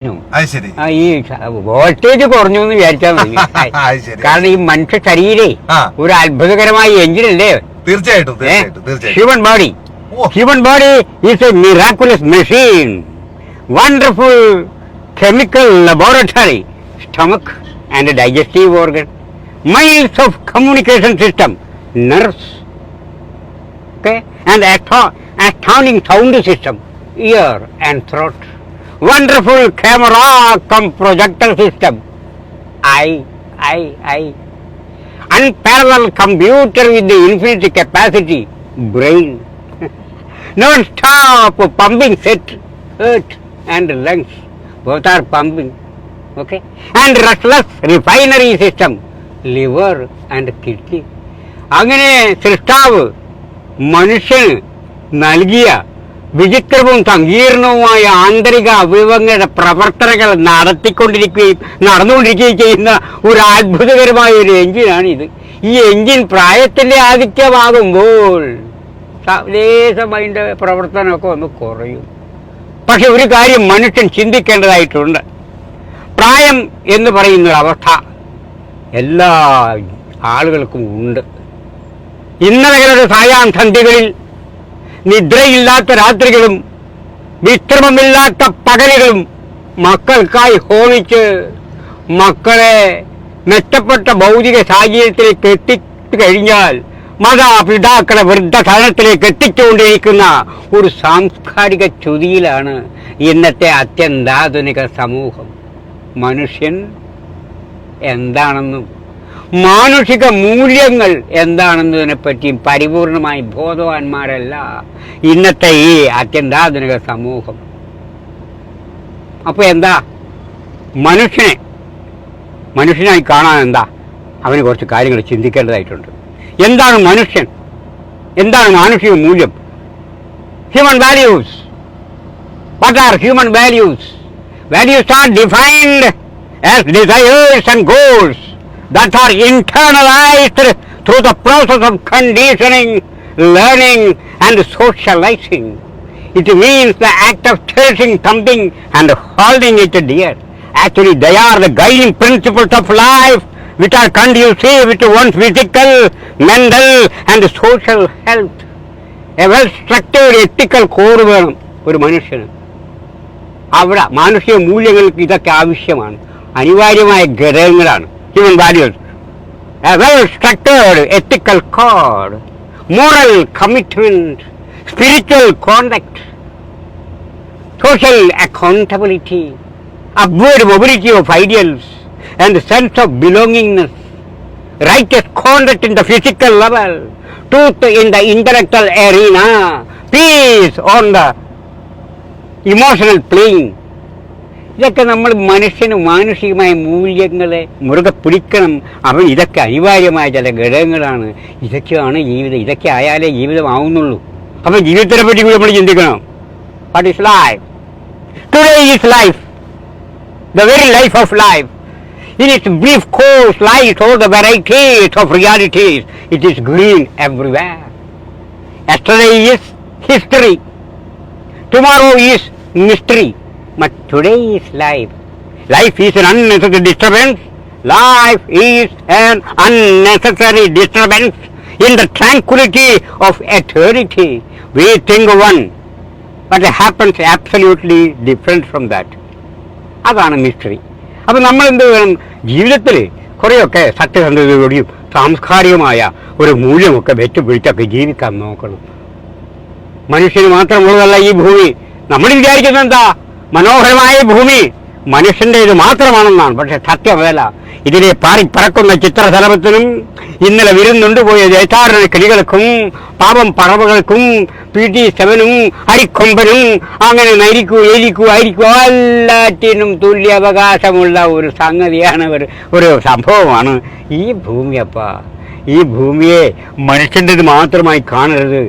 ഈ വോൾട്ടേജ് കുറഞ്ഞു എന്ന് വിചാരിച്ചാൽ മതി. കാരണം ഈ മനുഷ്യ ശരീരേ ഒരു അത്ഭുതകരമായ എഞ്ചിനല്ലേ. തീർച്ചയായിട്ടും human body is A miraculous machine, wonderful chemical laboratory, stomach and digestive organ, miles of communication system, nerves, okay, and astounding sound system, ear and throat, wonderful camera cum projector system, eye, unparalleled computer with the infinite capacity, brain, non-stop pumping set, heart and lungs, both are pumping, okay, and restless refinery system, liver and kidney. അങ്ങനെ സൃഷ്ടാവ് മനുഷ്യന് നൽകിയ വിചിത്രവും സങ്കീർണവുമായ ആന്തരിക അവയവങ്ങളുടെ പ്രവർത്തനങ്ങൾ നടന്നുകൊണ്ടിരിക്കുകയും ചെയ്യുന്ന ഒരു അത്ഭുതകരമായ ഒരു എഞ്ചിനാണിത്. ഈ എഞ്ചിൻ പ്രായത്തിൻ്റെ ആധിക്യമാകുമ്പോൾ ലേശം അതിൻ്റെ പ്രവർത്തനമൊക്കെ ഒന്ന് കുറയും. പക്ഷെ ഒരു കാര്യം മനുഷ്യൻ ചിന്തിക്കേണ്ടതായിട്ടുണ്ട്. പ്രായം എന്ന് പറയുന്നൊരവസ്ഥ എല്ലാ ആളുകൾക്കും ഉണ്ട്. ഇന്നലകളുടെ സായാഹ്നസന്ധ്യകളിൽ നിദ്രയില്ലാത്ത രാത്രികളും വിശ്രമമില്ലാത്ത പകലുകളും മക്കൾക്കായി ഹോമിച്ച് മക്കളെ മെച്ചപ്പെട്ട ഭൗതിക സാഹചര്യത്തിലേക്ക് എത്തിച്ചു കഴിഞ്ഞാൽ മാതാപിതാക്കളെ വൃദ്ധസദനത്തിലേക്ക് എത്തിച്ചുകൊണ്ടിരിക്കുന്ന ഒരു സാംസ്കാരിക ചുതിയിലാണ് ഇന്നത്തെ അത്യന്താധുനിക സമൂഹം. മനുഷ്യൻ എന്താണെന്നും മാനുഷിക മൂല്യങ്ങൾ എന്താണെന്നതിനെപ്പറ്റിയും പരിപൂർണമായി ബോധവാന്മാരല്ല ഇന്നത്തെ ഈ അത്യന്താധുനിക സമൂഹം. അപ്പോൾ എന്താ മനുഷ്യനായി കാണാൻ എന്താ അവന് കുറച്ച് കാര്യങ്ങൾ ചിന്തിക്കേണ്ടതായിട്ടുണ്ട്. എന്താണ് മനുഷ്യൻ? എന്താണ് മാനുഷിക മൂല്യം? Human values. What are human values? Values R defined as desires and goals that are internalized through the process of conditioning, learning and socializing. It means the act of cherishing something and holding it dear. Actually, they are the guiding principles of life which are conducive to one's physical, mental and social health. A well-structured ethical core വേണം ഒരു മനുഷ്യന്. അവിടെ മാനുഷിക മൂല്യങ്ങൾക്ക് ഇതൊക്കെ ആവശ്യമാണ്, അനിവാര്യമായ ഘടകങ്ങളാണ്. Human values, a well-structured ethical code, moral commitment, spiritual conduct, social accountability, upward mobility of ideals and sense of belongingness, righteous conduct in the physical level, truth in the intellectual arena, peace on the emotional plane. ഇതൊക്കെ നമ്മൾ മനുഷ്യന് മാനുഷികമായ മൂല്യങ്ങളെ മുറുകെ പിടിക്കണം. അവൻ ഇതൊക്കെ അനിവാര്യമായ ചില ഘടകങ്ങളാണ്. ഇതൊക്കെയാണ് ജീവിതം. ഇതൊക്കെ ആയാലേ ജീവിതമാവുന്നുള്ളൂ. അപ്പം ജീവിതത്തിനെ പറ്റി കൂടി നമ്മൾ ചിന്തിക്കണം. What is life? Today is life, the very life of life. In its brief course lies all the varieties of realities. It is green everywhere. Yesterday is history, tomorrow is mystery. But today is life. Life is an unnecessary disturbance. Life is an unnecessary disturbance in the tranquility of eternity. We think one, but it happens absolutely different from that. അതാണ് mystery. അപ്പം നമ്മൾ എന്ത് വേണം? ജീവിതത്തിൽ കുറേയൊക്കെ സത്യസന്ധതയോടെയും സാംസ്കാരികമായ ഒരു മൂല്യമൊക്കെ വെച്ചുപിടിച്ചൊക്കെ ജീവിക്കാൻ നോക്കണം. മനുഷ്യന് മാത്രമുള്ളതല്ല ഈ ഭൂമി. നമ്മൾ വിചാരിക്കുന്നത് എന്താ? മനോഹരമായ ഭൂമി മനുഷ്യൻ്റേത് മാത്രമാണെന്നാണ്. പക്ഷെ സത്യമല്ല. ഇതിലെ പറക്കുന്ന ചിത്രശലഭത്തിനും ഇന്നലെ വിരുന്നുണ്ടുപോയ ദേശാടന കിളികൾക്കും പാപം പറവകൾക്കും PT7-നും അരിക്കൊമ്പനും അങ്ങനെ നരിക്കൂ എലിക്കൂ അരിക്കൂ എല്ലാറ്റിനും തുല്യാവകാശമുള്ള ഒരു സംഗതിയാണ്, ഒരു സംഭവമാണ് ഈ ഭൂമി. ഈ ഭൂമിയെ മനുഷ്യൻ്റേത് മാത്രമായി കാണരുത്.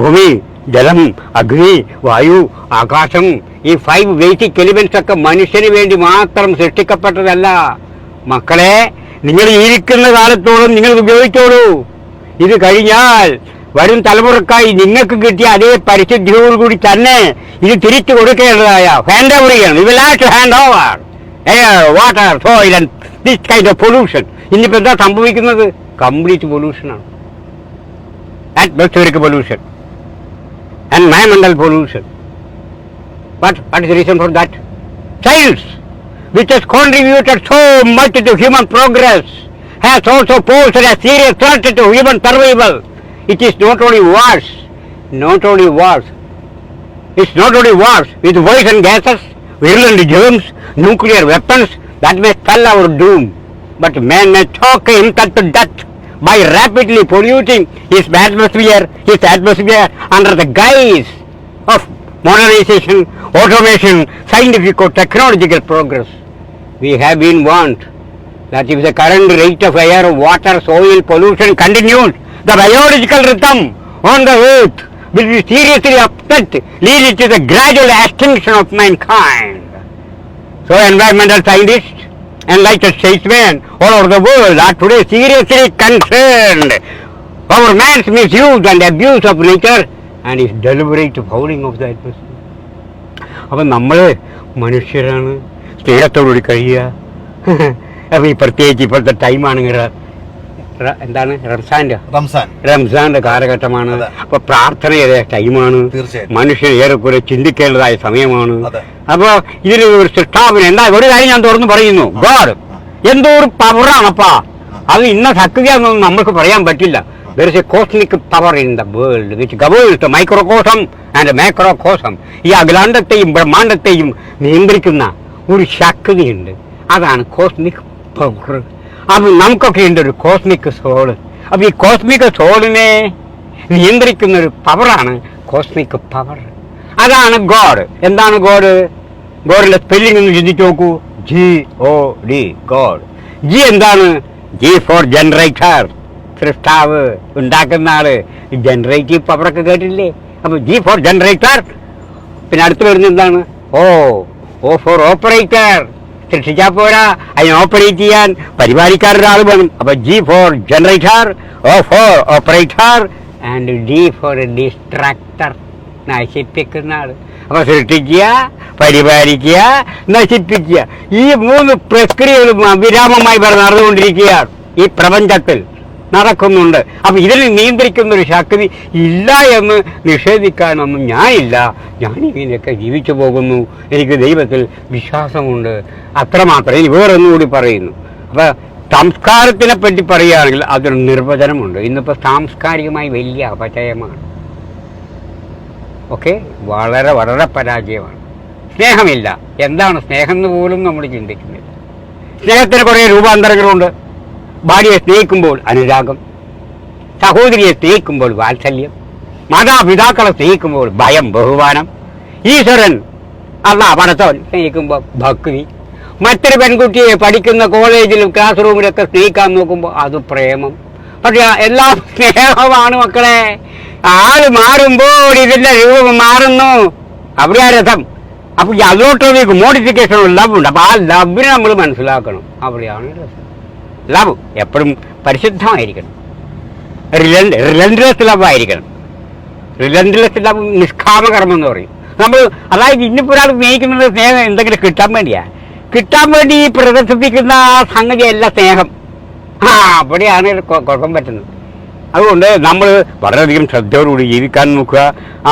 ഭൂമി, ജലം, അഗ്നി, വായു, ആകാശം, ഈ 5 ബേസിക് എലിമെന്റ്സ് ഒക്കെ മനുഷ്യന് വേണ്ടി മാത്രം സൃഷ്ടിക്കപ്പെട്ടതല്ല. മക്കളെ, നിങ്ങൾ ഇരിക്കുന്ന കാലത്തോളം നിങ്ങൾ ഉപയോഗിച്ചോളൂ. ഇത് കഴിഞ്ഞാൽ വരും തലമുറക്കായി നിങ്ങൾക്ക് കിട്ടിയ അതേ പരിശുദ്ധിയോടുകൂടി തന്നെ ഇത് തിരിച്ചു കൊടുക്കേണ്ടതായ ഹാൻഡ് ഓവർ ചെയ്യണം. You will have to hand over air, water, soil and this kind of pollution. ഇനിയിപ്പോൾ എന്താ സംഭവിക്കുന്നത്? കംപ്ലീറ്റ് പൊല്യൂഷനാണ്. atmospheric pollution and environmental pollution. What is the reason for that? Science, which has contributed so much to human progress, has also posed a serious threat to human survival. It is not only wars with poison gases, virulent germs, nuclear weapons that may spell our doom, but man may choke himself to death by rapidly polluting his atmosphere under the guise of modernization, automation, scientific or technological progress. We have been warned that if the current rate of air, water, soil pollution continues, the biological rhythm on the earth will be seriously upset, leading to the gradual extinction of mankind. So environmental scientists and enlightened statesmen all over the world are today seriously concerned over man's misuse and abuse of nature and his deliberate fouling of the atmosphere. അപ്പം നമ്മൾ മനുഷ്യരാണ്, സ്നേഹത്തോടുകൂടി കഴിയുക. അപ്പം ഈ പ്രത്യേകിച്ച് ഇപ്പോഴത്തെ ടൈമാണെങ്കിൽ എന്താണ് റംസാന്റെ കാലഘട്ടമാണ്. അപ്പൊ പ്രാർത്ഥനയുടെ ടൈമാണ്. മനുഷ്യൻ ഏറെക്കുറെ ചിന്തിക്കേണ്ടതായ സമയമാണ്. അപ്പൊ ഇതിന് ഒരു സൃഷ്ടാവിന് എന്താ ഒരു കാര്യം ഞാൻ തുറന്ന് പറയുന്നു, ഗോഡ് എന്തോ ഒരു പവറാണപ്പാ. അത് ഇന്ന സത്യതയൊന്നും നമ്മൾക്ക് പറയാൻ പറ്റില്ല. There is a cosmic power in the world which governs the microcosm and macrocosm. ഈ അഖിലാണ്ടത്തെയും ബ്രഹ്മാണ്ടത്തെയും നിയന്ത്രിക്കുന്ന ഒരു ശക്തിയുണ്ട്. അതാണ് കോസ്മിക് പവർ. അത് നമുക്കൊക്കെ ഉണ്ട് ഒരു കോസ്മിക് സോള്. അപ്പൊ ഈ കോസ്മിക് സോളിനെ നിയന്ത്രിക്കുന്ന ഒരു പവറാണ് കോസ്മിക് പവർ. അതാണ് ഗോഡ്. എന്താണ് ഗോഡ്? ഗോഡിന്റെ സ്പെല്ലിംഗ് ഒന്ന് ചിന്തിച്ചു നോക്കൂ. GOD, God. ജി എന്താണ്? ജി ഫോർ ജനറേറ്റർ, സൃഷ്ടാവ്, ഉണ്ടാക്കുന്ന ആള്. ജനറേറ്റീവ് പവറൊക്കെ കേട്ടില്ലേ? അപ്പൊ ജി ഫോർ ജനറേറ്റർ. പിന്നെ അടുത്ത് വരുന്നത് എന്താണ്? ഓ ഫോർ ഓപ്പറേറ്റർ. സൃഷ്ടിച്ചാൽ പോരാ, അതിനെ ഓപ്പറേറ്റ് ചെയ്യാൻ പരിപാലിക്കാരൊരാൾ വേണം. അപ്പൊ G for generator, O for operator and D for destructor, നശിപ്പിക്കുന്ന ആള്. അപ്പൊ സൃഷ്ടിക്കുക, പരിപാലിക്കുക, നശിപ്പിക്കുക, ഈ 3 പ്രക്രിയകളും അവിരാമമായി നടന്നുകൊണ്ടിരിക്കുകയാണ് ഈ പ്രപഞ്ചത്തിൽ നടക്കുന്നുണ്ട്. അപ്പൊ ഇതിനെ നിയന്ത്രിക്കുന്ന ഒരു ശക്തി ഇല്ല എന്ന് നിഷേധിക്കാനൊന്നും ഞാനില്ല. ഞാനിങ്ങനെയൊക്കെ ജീവിച്ചു പോകുന്നു. എനിക്ക് ദൈവത്തിൽ വിശ്വാസമുണ്ട്, അത്രമാത്രം. ഇനി വേറൊന്നുകൂടി പറയുന്നു. അപ്പൊ സംസ്കാരത്തിനെ പറ്റി പറയുകയാണെങ്കിൽ അതൊരു നിർവചനമുണ്ട്. ഇന്നിപ്പോൾ സാംസ്കാരികമായി വലിയ അപചയമാണ്. ഓക്കെ, വളരെ വളരെ പരാജയമാണ്. സ്നേഹമില്ല. എന്താണ് സ്നേഹം എന്ന് പോലും നമ്മൾ ചിന്തിക്കുന്നില്ല. സ്നേഹത്തിന് കുറേ രൂപാന്തരങ്ങളുണ്ട്. ഭാര്യയെ സ്നേഹിക്കുമ്പോൾ അനുരാഗം, സഹോദരിയെ സ്നേഹിക്കുമ്പോൾ വാത്സല്യം, മാതാപിതാക്കളെ സ്നേഹിക്കുമ്പോൾ ഭയം, ബഹുമാനം, ഈശ്വരൻ പടച്ചവൻ സ്നേഹിക്കുമ്പോൾ ഭക്തി, മറ്റൊരു പെൺകുട്ടിയെ പഠിക്കുന്ന കോളേജിലും ക്ലാസ് റൂമിലൊക്കെ സ്നേഹിക്കാൻ നോക്കുമ്പോൾ അത് പ്രേമം. പക്ഷെ എല്ലാം സ്നേഹമാണ് മക്കളെ. ആള് മാറുമ്പോൾ ഇതിന്റെ രൂപം മാറുന്നു. അവിടെയാ രസം. അപ്പൊ അതിലോട്ടൊരു മോഡിഫിക്കേഷൻ ലവ് ഉണ്ട്. അപ്പൊ ആ ലവിനെ നമ്മൾ മനസ്സിലാക്കണം. അവിടെയാണ് രസം. ലവ് എപ്പോഴും പരിശുദ്ധമായിരിക്കണം. റിലൻഡ്ലെസ് ലവ് ആയിരിക്കണം. റിലൻഡ്ലെസ് ലവ് നിഷ്കാമകർമ്മം എന്ന് പറയും നമ്മൾ. അതായത് ഇന്നിപ്പോൾ ഒരാൾ സ്നേഹിക്കുന്നത് സ്നേഹം എന്തെങ്കിലും കിട്ടാൻ വേണ്ടി പ്രദർശിപ്പിക്കുന്ന ആ സംഗതിയല്ല സ്നേഹം. അവിടെയാണ് കുഴപ്പം പറ്റുന്നത്. അതുകൊണ്ട് നമ്മൾ വളരെയധികം ശ്രദ്ധയോടുകൂടി ജീവിക്കാൻ നോക്കുക.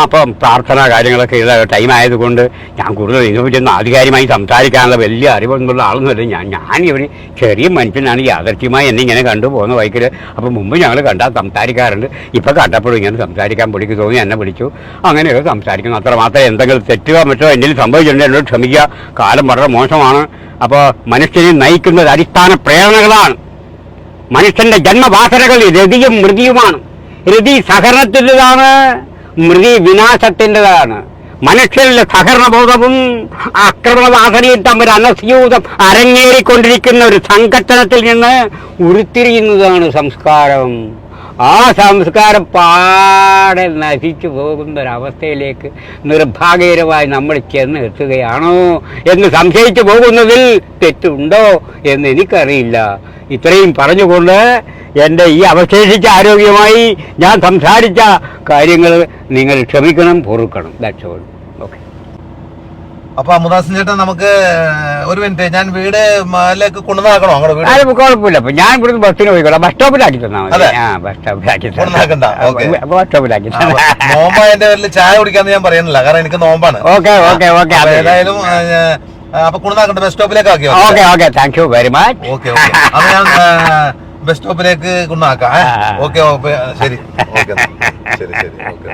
അപ്പം പ്രാർത്ഥന കാര്യങ്ങളൊക്കെ ടൈം ആയതുകൊണ്ട് ഞാൻ കൂടുതൽ ഇതിനെപ്പറ്റി ആധികാരികമായി സംസാരിക്കാനുള്ള വലിയ അറിവൊന്നുള്ള ആളൊന്നുമല്ല. ഞാനൊരു ചെറിയ മനുഷ്യനാണ്. യാദർച്ഛ്യമായി എന്നെ ഇങ്ങനെ കണ്ടുപോകുന്ന വൈക്കിൽ. അപ്പം മുമ്പ് ഞങ്ങൾ കണ്ടാൽ സംസാരിക്കാറുണ്ട്. ഇപ്പം കണ്ടപ്പോഴും ഇങ്ങനെ സംസാരിക്കാൻ പിടിക്ക് തോന്നി എന്നെ വിളിച്ചു. അങ്ങനെയൊക്കെ സംസാരിക്കുന്നു. അത്രമാത്രം എന്തെങ്കിലും തെറ്റുക മറ്റോ എന്തെങ്കിലും സംഭവിച്ചിട്ടുണ്ടെങ്കിൽ എന്നോട് ക്ഷമിക്കുക. കാലം വളരെ മോശമാണ്. അപ്പോൾ മനുഷ്യനെ നയിക്കുന്നത് അടിസ്ഥാന പ്രേരണകളാണ്. മനുഷ്യന്റെ ജന്മവാസനകൾ രതിയും മൃതിയുമാണ്. രതി സഹകരണത്തിൻ്റെതാണ്, മൃതി വിനാശത്തിൻ്റെതാണ്. മനുഷ്യരുടെ സഹകരണബോധവും ആക്രമണവാസനയും തമ്മിൽ അനസ്യൂതം അരങ്ങേറിക്കൊണ്ടിരിക്കുന്ന ഒരു സംഘട്ടനത്തിൽ നിന്ന് ഉരുത്തിരിയുന്നതാണ് സംസ്കാരം. ആ സംസ്കാരം പാടെ നശിച്ചു പോകുന്നൊരവസ്ഥയിലേക്ക് നിർഭാഗ്യകരമായി നമ്മൾ ചെന്ന് എത്തുകയാണോ എന്ന് സംശയിച്ചു പോകുന്നതിൽ തെറ്റുണ്ടോ എന്ന് എനിക്കറിയില്ല. ഇത്രയും പറഞ്ഞുകൊണ്ട് എൻ്റെ ഈ അവശേഷിച്ച ആരോഗ്യമായി ഞാൻ സംസാരിച്ച കാര്യങ്ങൾ നിങ്ങൾ ക്ഷമിക്കണം, പൊറുക്കണം. That's all. ഓക്കെ. അപ്പൊ അമുദാസൻ ചേട്ടൻ നമുക്ക് ഒരു മിനിറ്റ്, ഞാൻ വീട് മേലേക്ക് കൊണ്ടുവന്നാക്കണോ അങ്ങോട്ട് വീട്? അത് കുഴപ്പമില്ല. അപ്പൊ ഞാൻ ഇവിടുന്ന് ബസ്സിന് പോയിക്കോളാം. ബസ് സ്റ്റോപ്പിലാക്കി തന്നാൽ മതി. ആ, ബസ് സ്റ്റോപ്പിലാക്കി കൊണ്ടുവന്നാക്കണ്ട. ബസ് സ്റ്റോപ്പിലാക്കി. നോമ്പായതിന്റെ പേരിൽ ചായ കുടിക്കാന്ന് ഞാൻ പറയുന്നില്ല, കാരണം എനിക്ക് നോമ്പാണ്. Okay okay okay. ഏതായാലും അപ്പൊ കൊണ്ടുവന്നാക്കണ്ട, ബസ് സ്റ്റോപ്പിലേക്ക് ആക്കി. Okay okay, thank you very much. Okay okay, അത് ഞാൻ ബസ് സ്റ്റോപ്പിലേക്ക് കൊണ്ടുവന്നാക്കാം. ഓക്കെ ശരി. ഓക്കെ ശരി ശരി. ഓക്കെ.